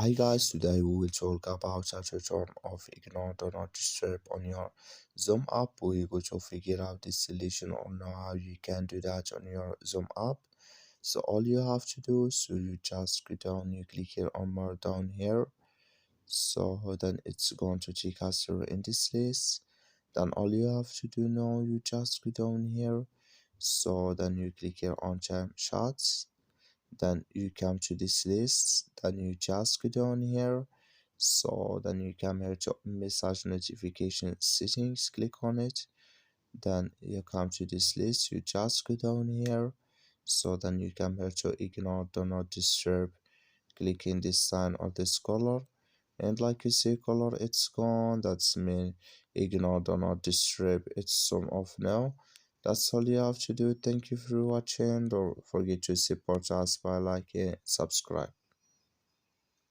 Hi guys, today we will talk about how to turn off ignore do not disturb on your Zoom app. We're going to figure out this solution on how you can do that on your Zoom app. So all you have to do, so you just go down, you click here on more down here. So then it's going to take us through in this list. Then all you have to do now, you just go down here. So then you click here on time shots, then you come to this list, then you just go down here. So then you come here to message notification settings, click on it, then you come to this list, you just go down here. So then you come here to ignore do not disturb, click in this sign of this color, and like you see color it's gone, that's mean ignore do not disturb, it's some off now. That's all you have to do. Thank you for watching. Don't forget to support us by liking, subscribe.